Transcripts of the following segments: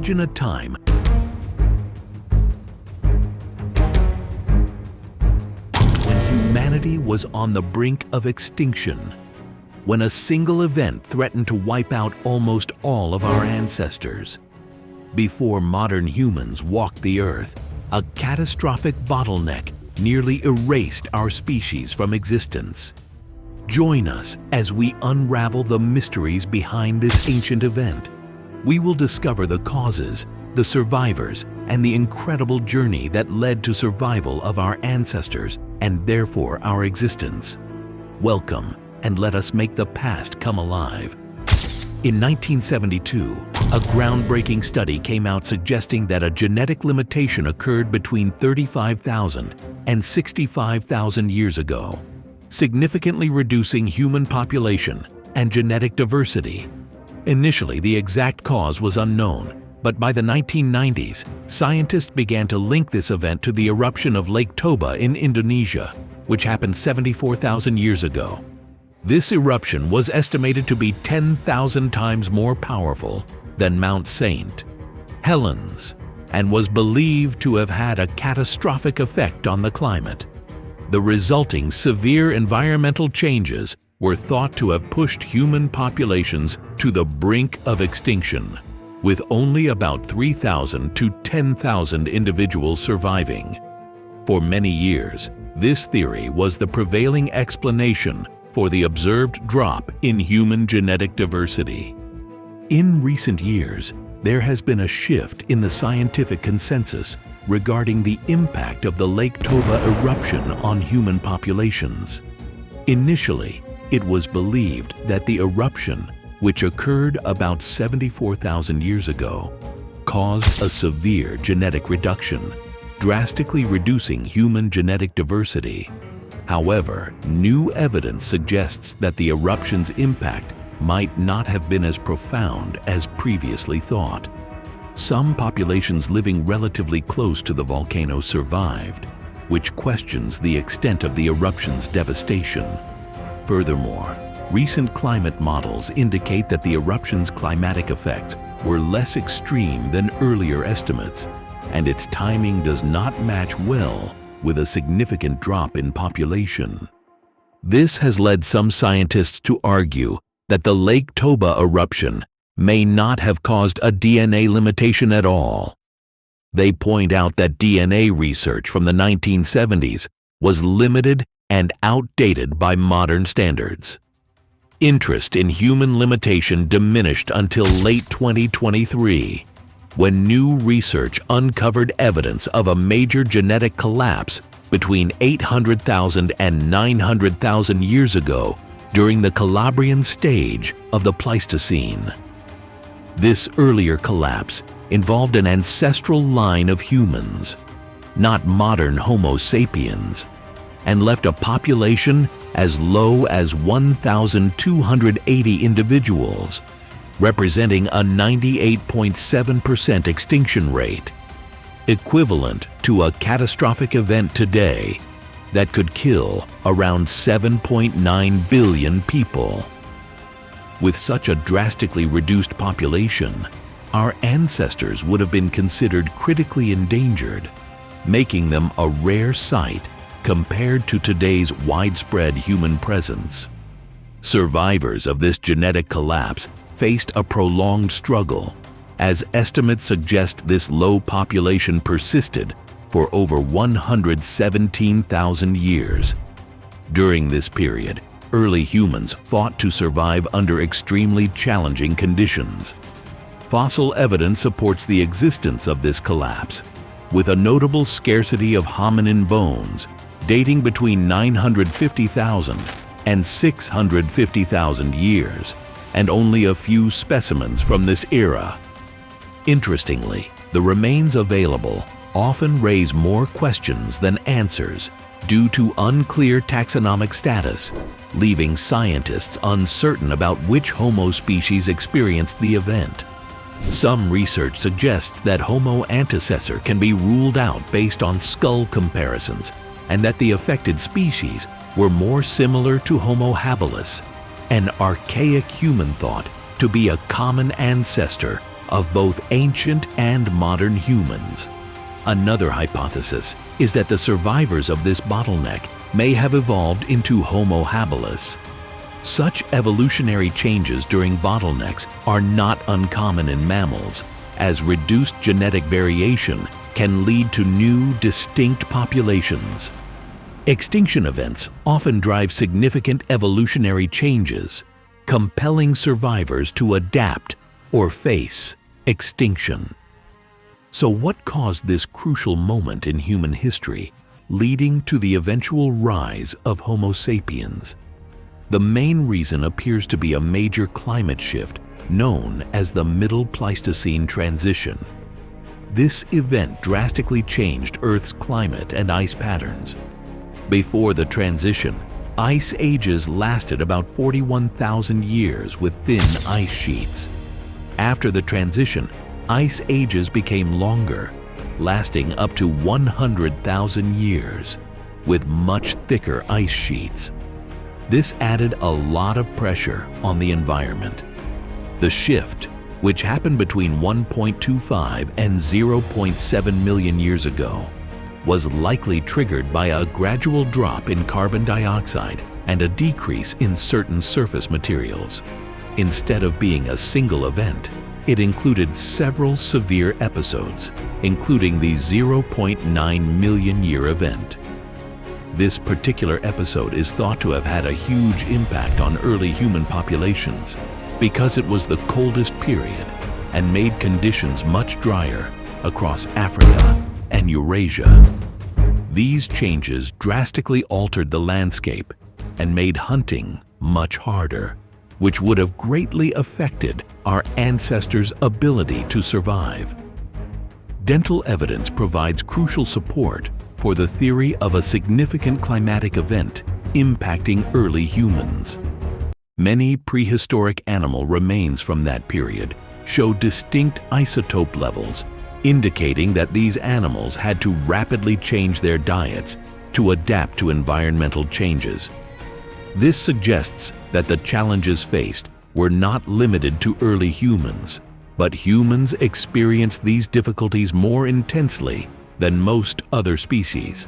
Imagine a time when humanity was on the brink of extinction, when a single event threatened to wipe out almost all of our ancestors. Before modern humans walked the earth, a catastrophic bottleneck nearly erased our species from existence. Join us as we unravel the mysteries behind this ancient event. We will discover the causes, the survivors, and the incredible journey that led to survival of our ancestors and therefore our existence. Welcome, and let us make the past come alive. In 1972, a groundbreaking study came out suggesting that a genetic limitation occurred between 35,000 and 65,000 years ago, significantly reducing human population and genetic diversity. Initially, the exact cause was unknown, but by the 1990s, scientists began to link this event to the eruption of Lake Toba in Indonesia, which happened 74,000 years ago. This eruption was estimated to be 10,000 times more powerful than Mount St. Helens, and was believed to have had a catastrophic effect on the climate. The resulting severe environmental changes were thought to have pushed human populations to the brink of extinction, with only about 3,000 to 10,000 individuals surviving. For many years, this theory was the prevailing explanation for the observed drop in human genetic diversity. In recent years, there has been a shift in the scientific consensus regarding the impact of the Lake Toba eruption on human populations. Initially, it was believed that the eruption, which occurred about 74,000 years ago, caused a severe genetic reduction, drastically reducing human genetic diversity. However, new evidence suggests that the eruption's impact might not have been as profound as previously thought. Some populations living relatively close to the volcano survived, which questions the extent of the eruption's devastation. Furthermore, recent climate models indicate that the eruption's climatic effects were less extreme than earlier estimates, and its timing does not match well with a significant drop in population. This has led some scientists to argue that the Lake Toba eruption may not have caused a DNA limitation at all. They point out that DNA research from the 1970s was limited and outdated by modern standards. Interest in human limitation diminished until late 2023, when new research uncovered evidence of a major genetic collapse between 800,000 and 900,000 years ago during the Calabrian stage of the Pleistocene. This earlier collapse involved an ancestral line of humans, not modern Homo sapiens, and left a population as low as 1,280 individuals, representing a 98.7% extinction rate, equivalent to a catastrophic event today that could kill around 7.9 billion people. With such a drastically reduced population, our ancestors would have been considered critically endangered, making them a rare sight compared to today's widespread human presence. Survivors of this genetic collapse faced a prolonged struggle, as estimates suggest this low population persisted for over 117,000 years. During this period, early humans fought to survive under extremely challenging conditions. Fossil evidence supports the existence of this collapse, with a notable scarcity of hominin bones dating between 950,000 and 650,000 years, and only a few specimens from this era. Interestingly, the remains available often raise more questions than answers due to unclear taxonomic status, leaving scientists uncertain about which Homo species experienced the event. Some research suggests that Homo antecessor can be ruled out based on skull comparisons, and that the affected species were more similar to Homo habilis, an archaic human thought to be a common ancestor of both ancient and modern humans. Another hypothesis is that the survivors of this bottleneck may have evolved into Homo habilis. Such evolutionary changes during bottlenecks are not uncommon in mammals, as reduced genetic variation can lead to new, distinct populations. Extinction events often drive significant evolutionary changes, compelling survivors to adapt or face extinction. So what caused this crucial moment in human history, leading to the eventual rise of Homo sapiens? The main reason appears to be a major climate shift known as the Middle Pleistocene transition. This event drastically changed Earth's climate and ice patterns. Before the transition, ice ages lasted about 41,000 years with thin ice sheets. After the transition, ice ages became longer, lasting up to 100,000 years, with much thicker ice sheets. This added a lot of pressure on the environment. The shift, which happened between 1.25 and 0.7 million years ago, was likely triggered by a gradual drop in carbon dioxide and a decrease in certain surface materials. Instead of being a single event, it included several severe episodes, including the 0.9 million year event. This particular episode is thought to have had a huge impact on early human populations because it was the coldest period and made conditions much drier across Africa and Eurasia. These changes drastically altered the landscape and made hunting much harder, which would have greatly affected our ancestors' ability to survive. Dental evidence provides crucial support for the theory of a significant climatic event impacting early humans. Many prehistoric animal remains from that period show distinct isotope levels, indicating that these animals had to rapidly change their diets to adapt to environmental changes. This suggests that the challenges faced were not limited to early humans, but humans experienced these difficulties more intensely than most other species.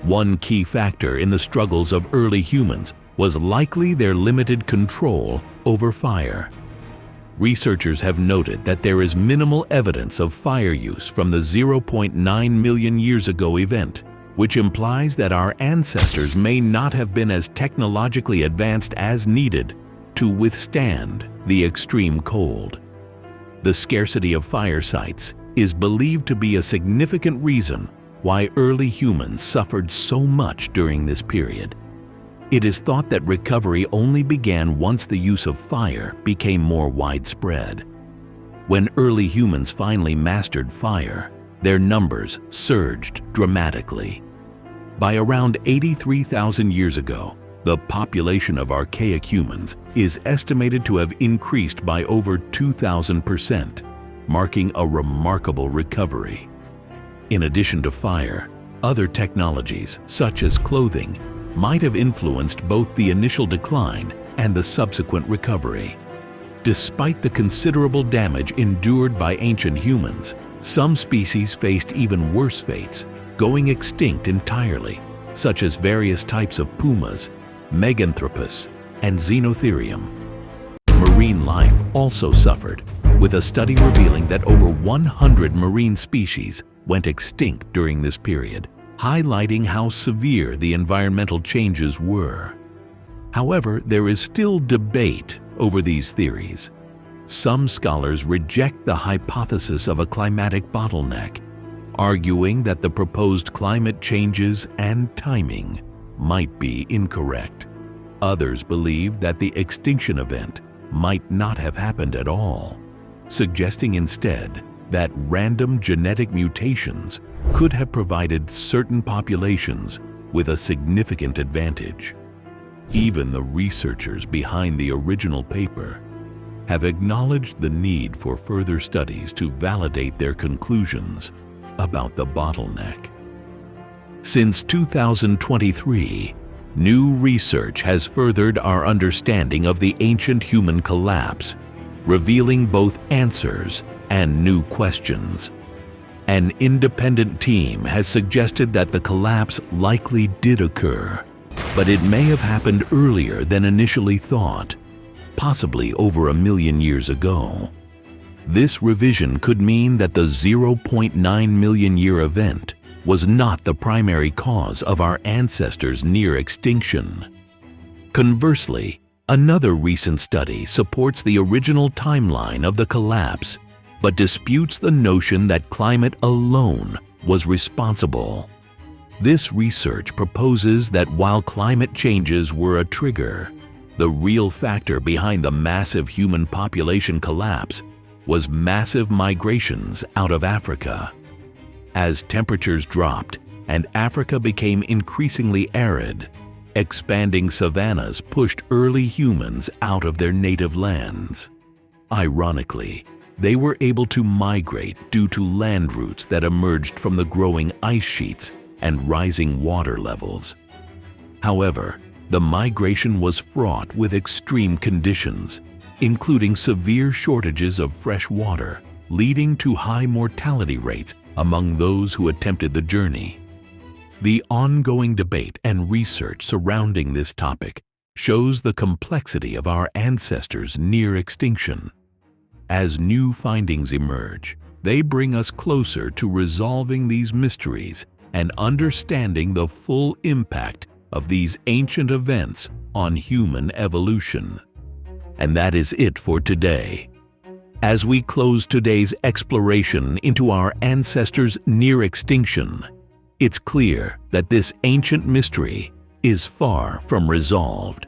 One key factor in the struggles of early humans was likely their limited control over fire. Researchers have noted that there is minimal evidence of fire use from the 0.9 million years ago event, which implies that our ancestors may not have been as technologically advanced as needed to withstand the extreme cold. The scarcity of fire sites is believed to be a significant reason why early humans suffered so much during this period. It is thought that recovery only began once the use of fire became more widespread. When early humans finally mastered fire, their numbers surged dramatically. By around 83,000 years ago, the population of archaic humans is estimated to have increased by over 2,000%, marking a remarkable recovery. In addition to fire, other technologies, such as clothing, might have influenced both the initial decline and the subsequent recovery. Despite the considerable damage endured by ancient humans, some species faced even worse fates, going extinct entirely, such as various types of pumas, Meganthropus, and Xenotherium. Marine life also suffered, with a study revealing that over 100 marine species went extinct during this period, highlighting how severe the environmental changes were. However, there is still debate over these theories. Some scholars reject the hypothesis of a climatic bottleneck, arguing that the proposed climate changes and timing might be incorrect. Others believe that the extinction event might not have happened at all, suggesting instead that random genetic mutations could have provided certain populations with a significant advantage. Even the researchers behind the original paper have acknowledged the need for further studies to validate their conclusions about the bottleneck. Since 2023, new research has furthered our understanding of the ancient human collapse, revealing both answers and new questions. An independent team has suggested that the collapse likely did occur, but it may have happened earlier than initially thought, possibly over 1 million years ago. This revision could mean that the 0.9 million year event was not the primary cause of our ancestors' near extinction. Conversely, another recent study supports the original timeline of the collapse, but disputes the notion that climate alone was responsible. This research proposes that while climate changes were a trigger, the real factor behind the massive human population collapse was massive migrations out of Africa. As temperatures dropped and Africa became increasingly arid, expanding savannas pushed early humans out of their native lands. Ironically, they were able to migrate due to land routes that emerged from the growing ice sheets and rising water levels. However, the migration was fraught with extreme conditions, including severe shortages of fresh water, leading to high mortality rates among those who attempted the journey. The ongoing debate and research surrounding this topic shows the complexity of our ancestors' near extinction. As new findings emerge, they bring us closer to resolving these mysteries and understanding the full impact of these ancient events on human evolution. And that is it for today. As we close today's exploration into our ancestors' near extinction, it's clear that this ancient mystery is far from resolved.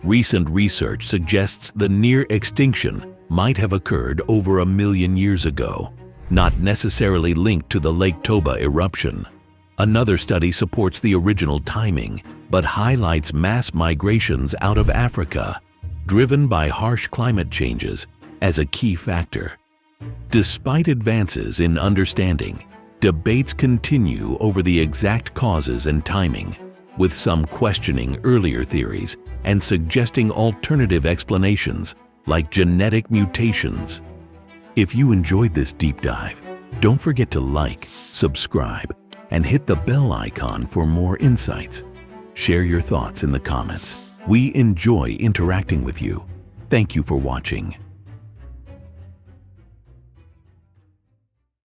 Recent research suggests the near extinction might have occurred over 1 million years ago, not necessarily linked to the Lake Toba eruption. Another study supports the original timing, but highlights mass migrations out of Africa, driven by harsh climate changes, as a key factor. Despite advances in understanding, debates continue over the exact causes and timing, with some questioning earlier theories and suggesting alternative explanations like genetic mutations. If you enjoyed this deep dive, don't forget to like, subscribe, and hit the bell icon for more insights. Share your thoughts in the comments. We enjoy interacting with you. Thank you for watching.